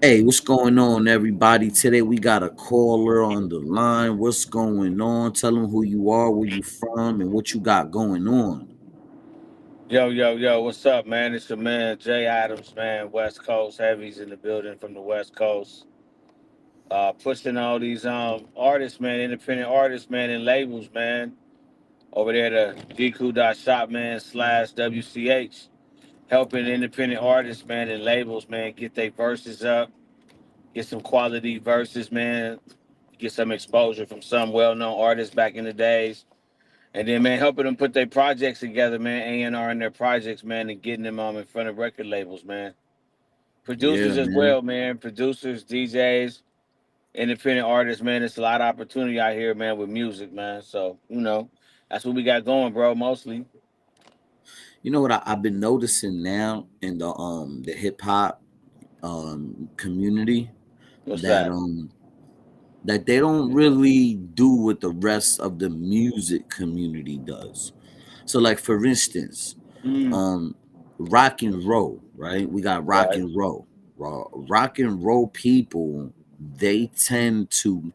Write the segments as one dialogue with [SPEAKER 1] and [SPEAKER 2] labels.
[SPEAKER 1] Hey, what's going on, everybody? Today we got a caller on the line. What's going on? Tell them who you are, where you from, and what you got going on.
[SPEAKER 2] Yo, what's up, man? It's your man Jay Adams, man. West Coast heavies in the building from the West Coast. Pushing all these artists, man, independent artists, man, and labels, man. Over there to dq.shop, man, slash WCH. Helping independent artists, man, and labels, man, get their verses up, get some quality verses, man, get some exposure from some well-known artists back in the days. And then, man, helping them put their projects together, man, A&R in their projects, man, and getting them in front of record labels, man.
[SPEAKER 1] Yeah,
[SPEAKER 2] Producers as
[SPEAKER 1] man.
[SPEAKER 2] well, man. Producers, DJs, independent artists, man. It's a lot of opportunity out here, man, with music, man. So, that's what we got going, bro, mostly.
[SPEAKER 1] You know what I've been noticing now in the hip hop community
[SPEAKER 2] What's
[SPEAKER 1] that
[SPEAKER 2] that?
[SPEAKER 1] that they don't really do what the rest of the music community does. So, like for instance,
[SPEAKER 2] Mm,
[SPEAKER 1] um, rock and roll, right? We got rock
[SPEAKER 2] right,
[SPEAKER 1] and roll. Rock and roll people, they tend to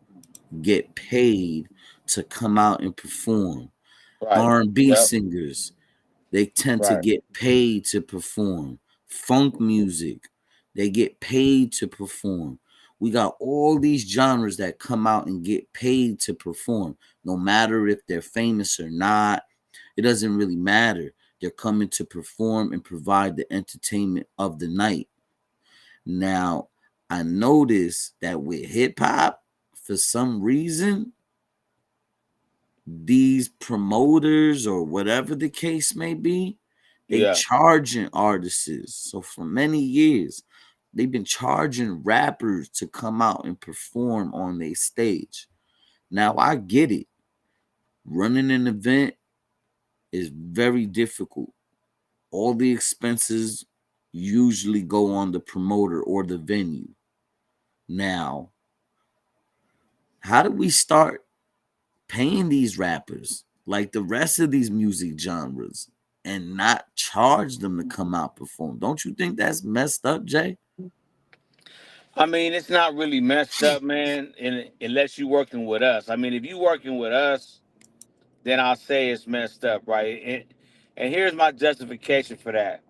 [SPEAKER 1] get paid to come out and perform.
[SPEAKER 2] right.
[SPEAKER 1] R&B
[SPEAKER 2] Yep,
[SPEAKER 1] singers, they tend to
[SPEAKER 2] right,
[SPEAKER 1] get paid to perform. Funk music, they get paid to perform. We got all these genres that come out and get paid to perform, no matter if they're famous or not. It doesn't really matter. They're coming to perform and provide the entertainment of the night. Now, I noticed that with hip hop, for some reason, these promoters or whatever the case may be, they
[SPEAKER 2] yeah.
[SPEAKER 1] charging artists. So for many years, they've been charging rappers to come out and perform on their stage. Now I get it. Running an event is very difficult. All the expenses usually go on the promoter or the venue. Now, how do we start paying these rappers like the rest of these music genres and not charge them to come out perform? Don't you think that's messed up, Jay?
[SPEAKER 2] I mean, it's not really messed up, man, unless you working with us. I mean, if you working with us, then I'll say it's messed up, right? And here's my justification for that.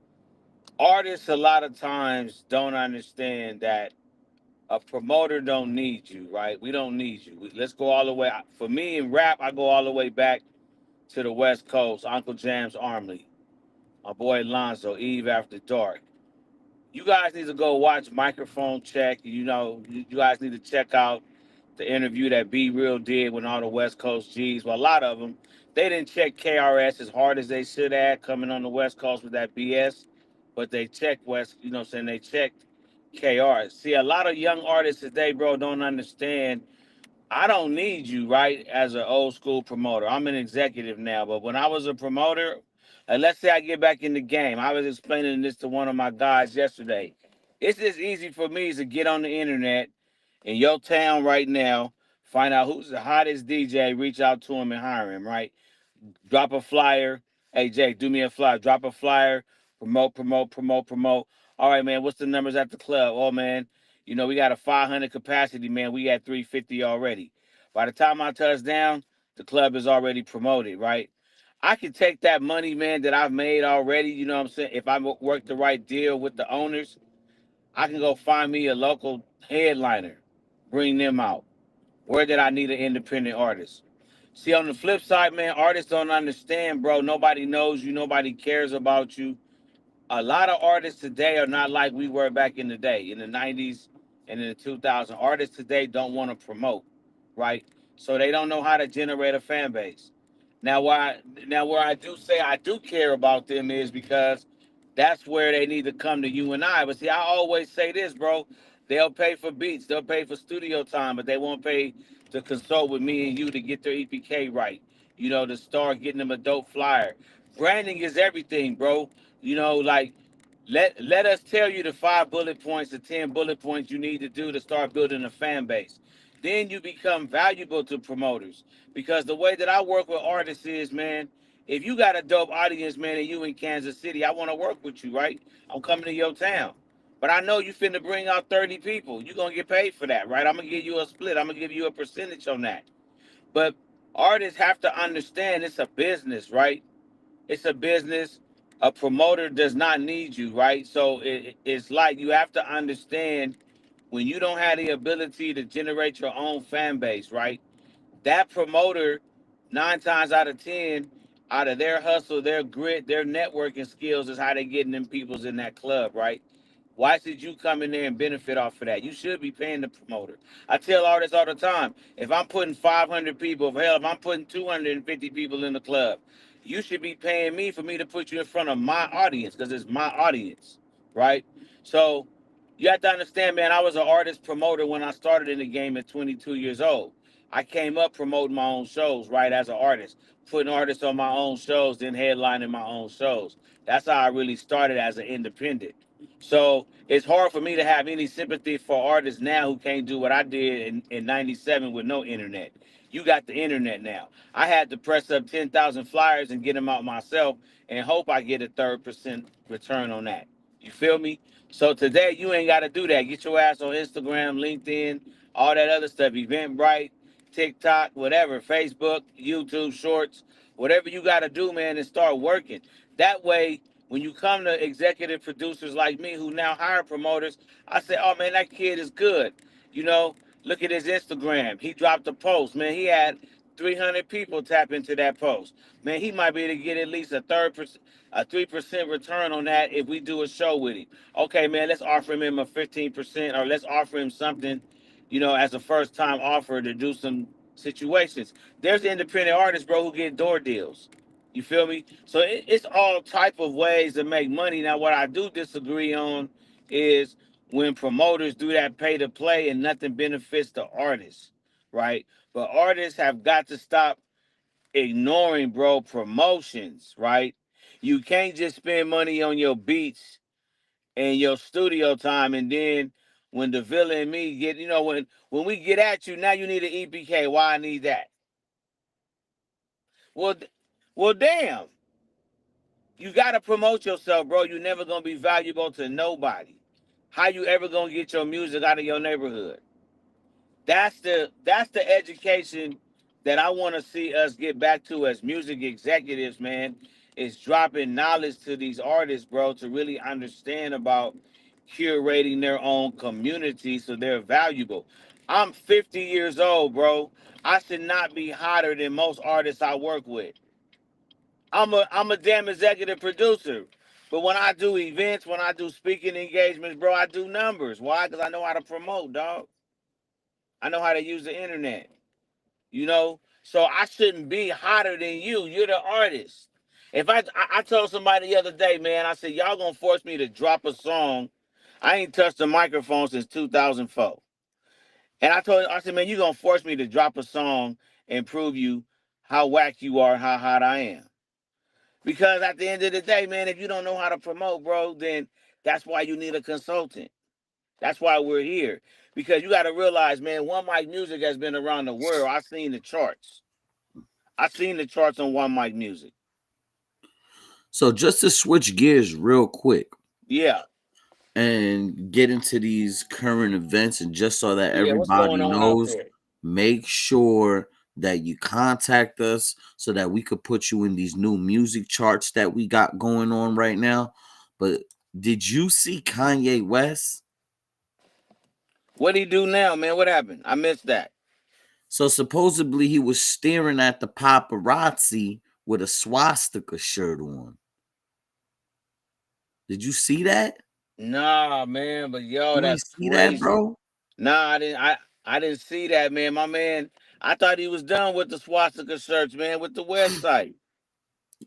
[SPEAKER 2] Artists a lot of times don't understand that a promoter don't need you, right? We don't need you. Let's go all the way. For me in rap, I go all the way back to the West Coast. Uncle Jam's Army, my boy Lonzo, Eve After Dark. You guys need to go watch Microphone Check. You guys need to check out the interview that B Real did with all the West Coast G's. Well, a lot of them, they didn't check KRS as hard as they should have coming on the West Coast with that BS, but they checked West, you know what I'm saying? They checked KR. See, a lot of young artists today, bro, don't understand. I don't need you, right, as an old school promoter. I'm an executive now, but when I was a promoter, and let's say I get back in the game, I was explaining this to one of my guys yesterday. It's just easy for me to get on the internet in your town right now, find out who's the hottest DJ, reach out to him and hire him, right? Drop a flyer. Hey Jay, do me a flyer. Drop a flyer. Promote. All right, man. What's the numbers at the club? Oh man, we got a 500 capacity, man. We at 350 already. By the time I touch down, the club is already promoted, right? I can take that money, man, that I've made already. You know what I'm saying? If I work the right deal with the owners, I can go find me a local headliner, bring them out. Where did I need an independent artist? See, on the flip side, man, artists don't understand, bro. Nobody knows you. Nobody cares about you. A lot of artists today are not like we were back in the day, in the 90s and in the 2000s. Artists today don't want to promote, right? So they don't know how to generate a fan base. Where I do say I do care about them is because that's where they need to come to you and I. But see, I always say this, bro. They'll pay for beats, they'll pay for studio time, but they won't pay to consult with me and you to get their EPK right. To start getting them a dope flyer. Branding is everything, bro. Like let us tell you the 5 bullet points, the 10 bullet points you need to do to start building a fan base. Then you become valuable to promoters. Because the way that I work with artists is, man, if you got a dope audience, man, and you in Kansas City, I want to work with you, right? I'm coming to your town. But I know you finna bring out 30 people. You gonna get paid for that, right? I'm gonna give you a split. I'm gonna give you a percentage on that. But artists have to understand it's a business, right? It's a business. A promoter does not need you, right? So it's like you have to understand when you don't have the ability to generate your own fan base, right? That promoter, 9 times out of 10, out of their hustle, their grit, their networking skills is how they getting them peoples in that club, right? Why should you come in there and benefit off of that? You should be paying the promoter. I tell artists all the time, if I'm putting 500 people, hell, if I'm putting 250 people in the club, you should be paying me for me to put you in front of my audience because it's my audience, right? So you have to understand, man, I was an artist promoter when I started in the game at 22 years old. I came up promoting my own shows, right, as an artist, putting artists on my own shows, then headlining my own shows. That's how I really started as an independent. So it's hard for me to have any sympathy for artists now who can't do what I did in 97 with no internet. You got the internet now. I had to press up 10,000 flyers and get them out myself and hope I get a 3% return on that. You feel me? So today you ain't got to do that. Get your ass on Instagram, LinkedIn, all that other stuff, Eventbrite, TikTok, whatever, Facebook, YouTube Shorts, whatever you got to do, man, and start working. That way, when you come to executive producers like me who now hire promoters, I say, oh man, that kid is good. You know, look at his Instagram. He dropped a post, man. He had 300 people tap into that post. Man, he might be able to get at least a 3% return on that if we do a show with him. Okay, man, let's offer him a 15% or let's offer him something, as a first time offer to do some situations. There's independent artists, bro, who get door deals. You feel me? So it's all type of ways to make money. Now, what I do disagree on is when promoters do that pay to play and nothing benefits the artists, right? But artists have got to stop ignoring, bro, promotions, right? You can't just spend money on your beats and your studio time, and then when the villain and me get, when we get at you, now you need an EPK. Why I need that? Well, well, damn. You gotta promote yourself, bro. You're never gonna be valuable to nobody. How you ever gonna get your music out of your neighborhood? That's the education that I want to see us get back to as music executives, man. Is dropping knowledge to these artists, bro, to really understand about curating their own community so they're valuable. I'm 50 years old, bro. I should not be hotter than most artists I work with. I'm a damn executive producer. But when I do events, when I do speaking engagements, bro, I do numbers. Why? Because I know how to promote, dog. I know how to use the internet. So I shouldn't be hotter than you. You're the artist. If I told somebody the other day, man, I said, y'all gonna force me to drop a song. I ain't touched the microphone since 2004. And I said, man, you gonna force me to drop a song and prove you how whack you are and how hot I am. Because at the end of the day, man, if you don't know how to promote, bro, then that's why you need a consultant. That's why we're here. Because you got to realize, man, One Mic Music has been around the world. I've seen the charts. I've seen the charts on One Mic Music.
[SPEAKER 1] So just to switch gears real quick
[SPEAKER 2] Yeah.
[SPEAKER 1] and get into these current events, and just so that
[SPEAKER 2] Yeah. What's going
[SPEAKER 1] everybody
[SPEAKER 2] on out
[SPEAKER 1] knows,
[SPEAKER 2] there?
[SPEAKER 1] make sure that you contact us so that we could put you in these new music charts that we got going on right now. But did you see Kanye West?
[SPEAKER 2] What he do now, man? What happened? I missed that.
[SPEAKER 1] So supposedly he was staring at the paparazzi with a swastika shirt on. Did you see that?
[SPEAKER 2] Nah, man. But yo,
[SPEAKER 1] You ain't
[SPEAKER 2] that's
[SPEAKER 1] see that,
[SPEAKER 2] crazy.
[SPEAKER 1] bro?
[SPEAKER 2] Nah, I didn't. I didn't see that, man. My man. I thought he was done with the swastika shirts, man. With the website.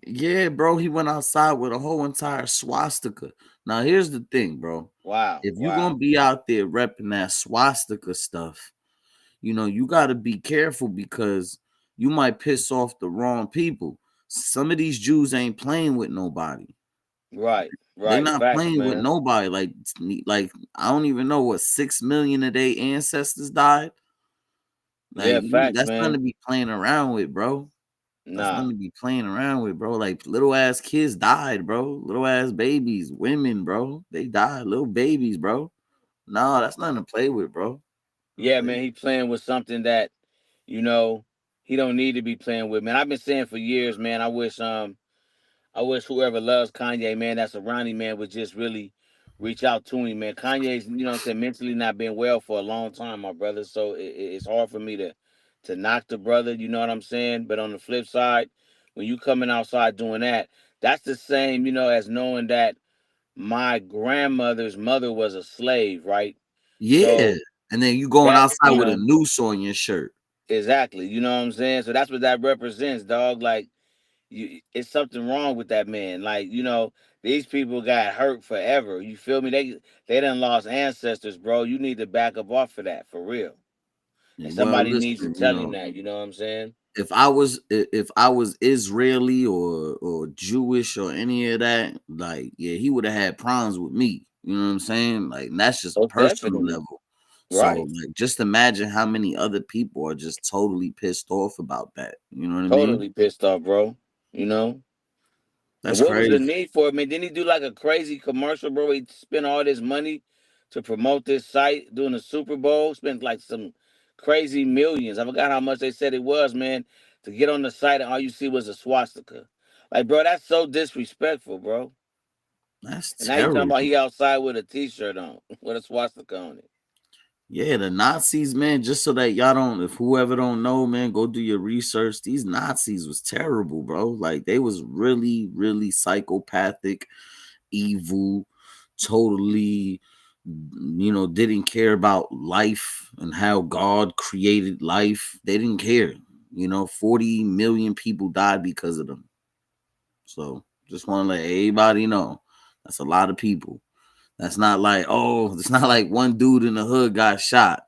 [SPEAKER 1] Yeah, bro. He went outside with a whole entire swastika. Now, here's the thing, bro.
[SPEAKER 2] Wow.
[SPEAKER 1] If you're gonna
[SPEAKER 2] Wow.
[SPEAKER 1] be out there repping that swastika stuff, you gotta be careful because you might piss off the wrong people. Some of these Jews ain't playing with nobody.
[SPEAKER 2] Right.
[SPEAKER 1] They
[SPEAKER 2] Right.
[SPEAKER 1] not
[SPEAKER 2] Facts,
[SPEAKER 1] playing with
[SPEAKER 2] man.
[SPEAKER 1] nobody. Like I don't even know what 6 million of their ancestors died.
[SPEAKER 2] Yeah. Facts,
[SPEAKER 1] That's nothing
[SPEAKER 2] man.
[SPEAKER 1] to be playing around with, bro. That's
[SPEAKER 2] Nah.
[SPEAKER 1] nothing to be playing around with, bro. Like little ass kids died, bro. Little ass babies, women, bro. They died, little babies, bro. No, that's nothing to play with, bro. Don't
[SPEAKER 2] Yeah,
[SPEAKER 1] play with.
[SPEAKER 2] man, he playing with something that, you know, he don't need to be playing with, man. I've been saying for years, man, I wish whoever loves Kanye, man, that's around him, man, would just really reach out to him, man. Kanye's, you know what I'm saying, mentally not been well for a long time, my brother. So it's hard for me to knock the brother, you know what I'm saying? But on the flip side, when you coming outside doing that, that's the same, as knowing that my grandmother's mother was a slave, right?
[SPEAKER 1] Yeah.
[SPEAKER 2] So
[SPEAKER 1] And then you going
[SPEAKER 2] that,
[SPEAKER 1] outside with a noose on your shirt.
[SPEAKER 2] exactly, you know what I'm saying? So that's what that represents, dog. Like, it's something wrong with that man. Like, these people got hurt forever. You feel me? They done lost ancestors, bro. You need to back up off of that for real. And
[SPEAKER 1] Well,
[SPEAKER 2] somebody needs to
[SPEAKER 1] listen,
[SPEAKER 2] tell him that. You know what I'm saying?
[SPEAKER 1] if I was Israeli or Jewish or any of that, like yeah, he would have had problems with me. You know what I'm saying? Like and that's just
[SPEAKER 2] Oh,
[SPEAKER 1] personal
[SPEAKER 2] definitely.
[SPEAKER 1] level. So
[SPEAKER 2] Right.
[SPEAKER 1] like just imagine how many other people are just totally pissed off about that. You know what I mean?
[SPEAKER 2] Totally pissed off, bro. You know. And
[SPEAKER 1] That's
[SPEAKER 2] what was the
[SPEAKER 1] crazy.
[SPEAKER 2] need for it, man? Didn't he do like a crazy commercial, bro? He spent all this money to promote this site during the Super Bowl. Spent like some crazy millions. I forgot how much they said it was, man, to get on the site and all you see was a swastika. Like, bro, that's so disrespectful, bro.
[SPEAKER 1] That's
[SPEAKER 2] And now you talking
[SPEAKER 1] terrible.
[SPEAKER 2] about he outside with a t-shirt on, with a swastika on it.
[SPEAKER 1] Yeah, the Nazis, man, just so that y'all don't, if whoever don't know, man, go do your research. These Nazis was terrible, bro. Like they was really, really psychopathic, evil, totally, didn't care about life and how God created life. They didn't care. 40 million people died because of them. So just want to let everybody know that's a lot of people. That's not like, oh, it's not like one dude in the hood got shot.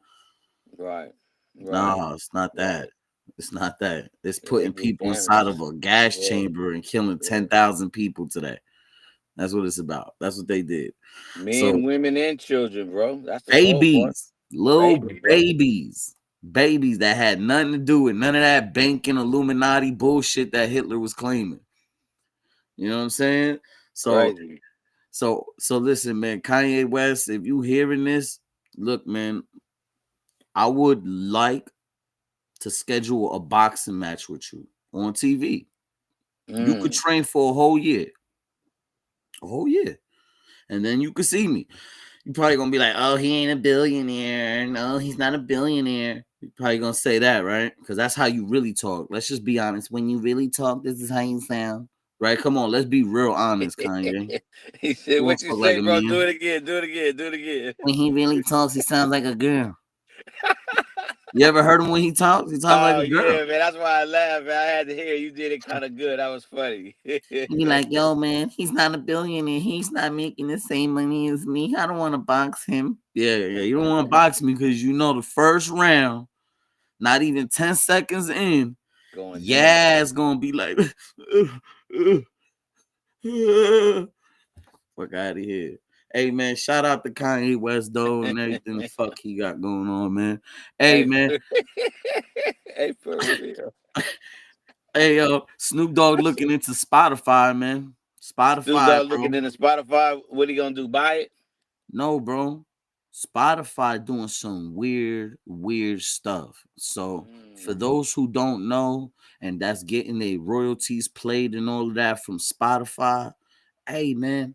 [SPEAKER 2] Right. Right.
[SPEAKER 1] No, it's not that.
[SPEAKER 2] Right.
[SPEAKER 1] It's not that. It's
[SPEAKER 2] Yeah, they
[SPEAKER 1] putting
[SPEAKER 2] did
[SPEAKER 1] people inside of
[SPEAKER 2] damage.
[SPEAKER 1] a gas
[SPEAKER 2] Yeah.
[SPEAKER 1] chamber and killing
[SPEAKER 2] Yeah.
[SPEAKER 1] 10,000 people today. That's what it's about. That's what they did. So
[SPEAKER 2] Men, women, and children, bro. That's the cold part.
[SPEAKER 1] babies, little
[SPEAKER 2] Baby, bro.
[SPEAKER 1] babies that had nothing to do with none of that banking Illuminati bullshit that Hitler was claiming. You know what I'm saying? So
[SPEAKER 2] Crazy.
[SPEAKER 1] so listen, man, Kanye West, if you hearing this, look, man, I would like to schedule a boxing match with you on TV. You could
[SPEAKER 2] Mm.
[SPEAKER 1] train for a whole year, and then you could see me. You're probably gonna be like, "Oh, he ain't a billionaire. No, he's not a billionaire." You're probably gonna say that, right? Because that's how you really talk. Let's just be honest. When you really talk, this is how you sound, right? Come on, let's be real honest, Kanye.
[SPEAKER 2] He said,
[SPEAKER 1] You won't
[SPEAKER 2] "What you
[SPEAKER 1] talk like
[SPEAKER 2] say,
[SPEAKER 1] a
[SPEAKER 2] bro? Do
[SPEAKER 1] man.
[SPEAKER 2] it again. Do it again. Do it again."
[SPEAKER 1] When he really talks, he sounds like a girl. You ever heard him when he talks? He sounds like
[SPEAKER 2] Oh
[SPEAKER 1] a girl.
[SPEAKER 2] yeah, man. That's why I laughed, man. I had to hear you did it kind of good. That was funny.
[SPEAKER 1] And you're like, yo, man, he's not a billionaire. He's not making the same money as me. I don't want to box him. Yeah. You don't want to box me because you know the first round, not even 10 seconds in,
[SPEAKER 2] Going down.
[SPEAKER 1] yeah, it's gonna be like fuck out of here. Hey man, shout out to Kanye West though and everything the fuck he got going on, man. Hey
[SPEAKER 2] Hey,
[SPEAKER 1] man,
[SPEAKER 2] hey, for real.
[SPEAKER 1] hey yo, Snoop Dogg looking into Spotify, man.
[SPEAKER 2] Snoop
[SPEAKER 1] Spotify,
[SPEAKER 2] Dogg looking
[SPEAKER 1] bro.
[SPEAKER 2] into Spotify. What he gonna do? Buy it?
[SPEAKER 1] No, bro. Spotify doing some weird stuff. So for
[SPEAKER 2] Mm.
[SPEAKER 1] those who don't know, and that's getting their royalties played and all of that from Spotify, hey man,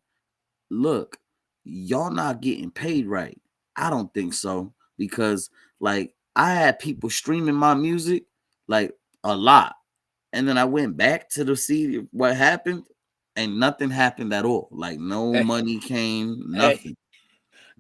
[SPEAKER 1] look, y'all not getting paid right. I don't think so because like I had people streaming my music like a lot, and then I went back to the see what happened, and nothing happened at all. Like no
[SPEAKER 2] Hey,
[SPEAKER 1] money came,
[SPEAKER 2] hey,
[SPEAKER 1] nothing,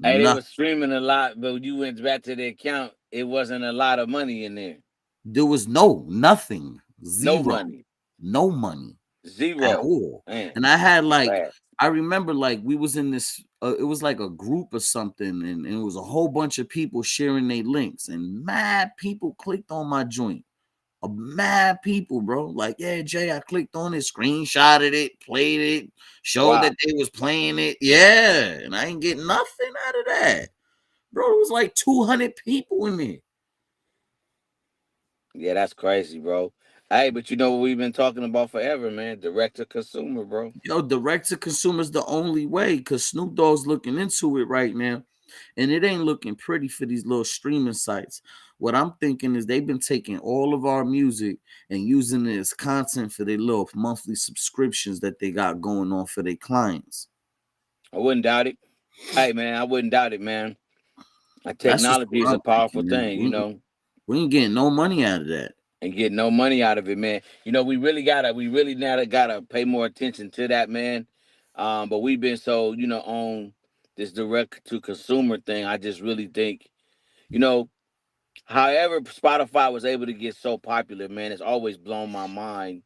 [SPEAKER 2] hey, they
[SPEAKER 1] nothing.
[SPEAKER 2] was streaming a lot, but when you went back to the account, it wasn't a lot of money in there.
[SPEAKER 1] There was nothing,
[SPEAKER 2] No
[SPEAKER 1] zero,
[SPEAKER 2] money.
[SPEAKER 1] no money at
[SPEAKER 2] Zero.
[SPEAKER 1] all.
[SPEAKER 2] Man,
[SPEAKER 1] And I had like,
[SPEAKER 2] bad.
[SPEAKER 1] I remember like we was in this, it was like a group or something, and it was a whole bunch of people sharing their links, and mad people clicked on my joint. Mad people, bro. Like, yeah, Jay, I clicked on it, screenshotted it, played it, showed
[SPEAKER 2] Wow.
[SPEAKER 1] that they was playing it. Yeah, and I ain't getting nothing out of that, bro. It was like 200 people in there.
[SPEAKER 2] Yeah, that's crazy, bro. Hey, but you know what we've been talking about forever, man? Direct to consumer, bro.
[SPEAKER 1] Yo, direct to consumer is the only way because Snoop Dogg's looking into it right now. And it ain't looking pretty for these little streaming sites. What I'm thinking is they've been taking all of our music and using it as content for their little monthly subscriptions that they got going on for their clients.
[SPEAKER 2] I wouldn't doubt it. Hey, man, I wouldn't doubt it, man.
[SPEAKER 1] That's just
[SPEAKER 2] Technology
[SPEAKER 1] what
[SPEAKER 2] is a
[SPEAKER 1] I'm
[SPEAKER 2] powerful
[SPEAKER 1] thinking, man.
[SPEAKER 2] thing, you know,
[SPEAKER 1] We ain't getting no money out of that.
[SPEAKER 2] and get no money out of it, man. You know, we really now gotta pay more attention to that, man. But we've been so, on this direct to consumer thing. I just really think, you know, however Spotify was able to get so popular, man, it's always blown my mind,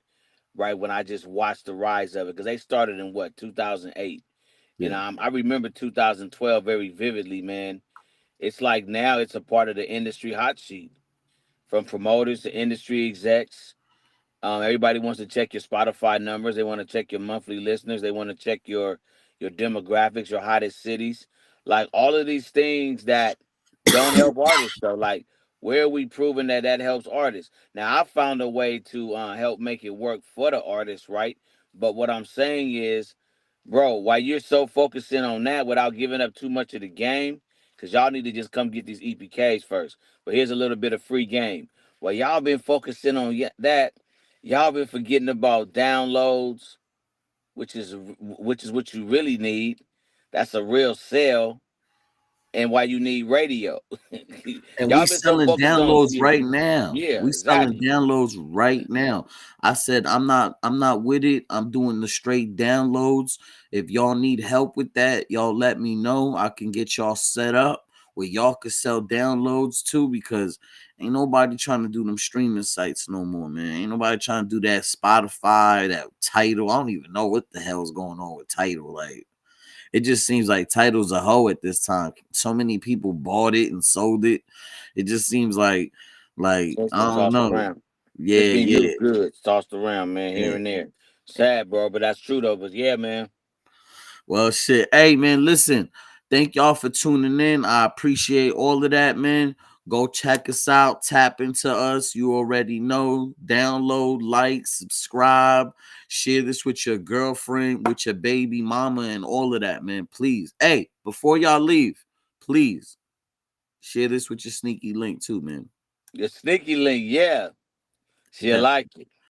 [SPEAKER 2] right? When I just watched the rise of it, because they started in what 2008, and
[SPEAKER 1] Yeah.
[SPEAKER 2] I remember 2012 very vividly, man. It's like now it's a part of the industry hot sheet, from promoters to industry execs. Everybody wants to check your Spotify numbers. They want to check your monthly listeners. They want to check your demographics, your hottest cities, like all of these things that don't help artists. Though, like where are we proving that that helps artists? Now, I found a way to help make it work for the artists, right? But what I'm saying is, bro, while you're so focusing on that without giving up too much of the game, because y'all need to just come get these EPKs first. But here's a little bit of free game. While y'all been focusing on that, y'all been forgetting about downloads, which is what you really need. That's a real sale, and why you need radio.
[SPEAKER 1] And we
[SPEAKER 2] Y'all been so
[SPEAKER 1] selling
[SPEAKER 2] focused on
[SPEAKER 1] downloads right now.
[SPEAKER 2] yeah,
[SPEAKER 1] We selling
[SPEAKER 2] exactly.
[SPEAKER 1] downloads right now. I said I'm not with it. I'm doing the straight downloads. If y'all need help with that, y'all let me know. I can get y'all set up where y'all could sell downloads too because ain't nobody trying to do them streaming sites no more, man. Ain't nobody trying to do that Spotify, that title. I don't even know what the hell's going on with title. Like it just seems like title's a hoe at this time. So many people bought it and sold it. It just seems like
[SPEAKER 2] It's
[SPEAKER 1] I
[SPEAKER 2] been
[SPEAKER 1] don't
[SPEAKER 2] tossed
[SPEAKER 1] know.
[SPEAKER 2] around. It's
[SPEAKER 1] Yeah,
[SPEAKER 2] been
[SPEAKER 1] yeah,
[SPEAKER 2] used good, tossed around, man, here
[SPEAKER 1] yeah.
[SPEAKER 2] and there. Sad, bro, but that's true though. But yeah, man.
[SPEAKER 1] Well, shit. Hey, man, listen. Thank y'all for tuning in. I appreciate all of that, man. Go check us out. Tap into us. You already know. Download, like, subscribe, share this with your girlfriend, with your baby mama, and all of that, man. Please. Hey, before y'all leave, please share this with your sneaky link too, man.
[SPEAKER 2] The sneaky link, yeah. She'll
[SPEAKER 1] Definitely.
[SPEAKER 2] like it.